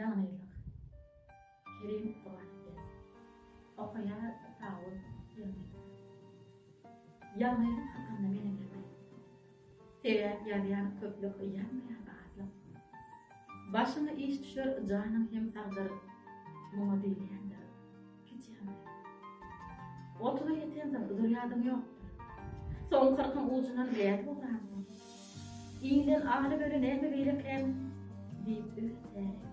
yanaylık. Kerim Doğan'da. Okaya tağıl yanaylık hakkında mene gelmeyi. Sebep yarayan köplük yanmayan ağırlık. Başına iş düşür canım hem sağdır. Muma değilyendir. Küçüğüm. Otuda yeten zıryadım yoktur. Son kırkın ucundan gayet olardım. İğden ağrı göre neyme verirken deyip ürterim.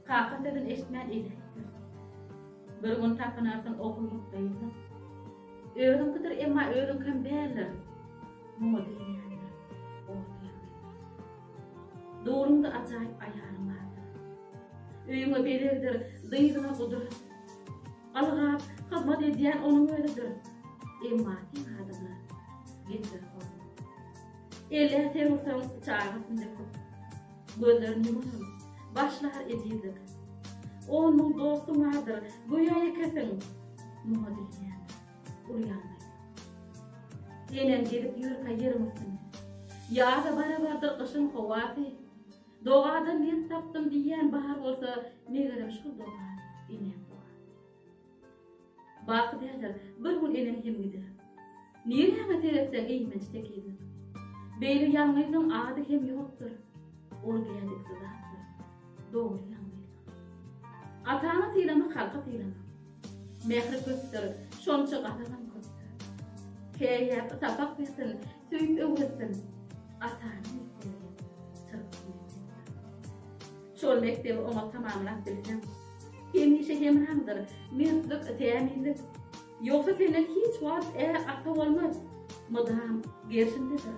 Kakat edin eşitmen ilektir. Bir gün tapınarsın okuluk değildir. Öğrün kıdır emma öğrün kim değerler. Muma değilyendir. Doğrumda acayip ayarım vardır. Öyüme belirdir, dıyırına kudur. Alğap, kızmat ediyen onun öyledir. Emmatin adına getir oldu. Elle terursan çağrısında kut. Gözlerini yumurur, başlar edildik. Onun dostu vardır, bu yaya kesin. Muha dileyen, uyanmayın. Yenen gelip yürüka yerimizsin. Yağı barabardır kışın kovati. Doğadan ben taptım diyen bahar olsa ne gerem şu doğa, inem doğa. Bakı derler, bir gün inem hem gider. Nereye teresen eğmenç tekiydir. Beyli yanmayızın adı hem yoktur. Ol geldik sıdattır. Doğru yanmayızın. Atağına tiylama, kalka tiylama. Mehri köptür, şonça qatadan köptür. Keyyap, sapak versin, söyüp öğretsin. Atağını yükleyin, çırpın. Şol mektebi ona tamamlap bilsem. Hem işe hem hamdır, mürtlük, temizlik. Yoksa senin hiç var ata olmaz. Madam, gerçindedir.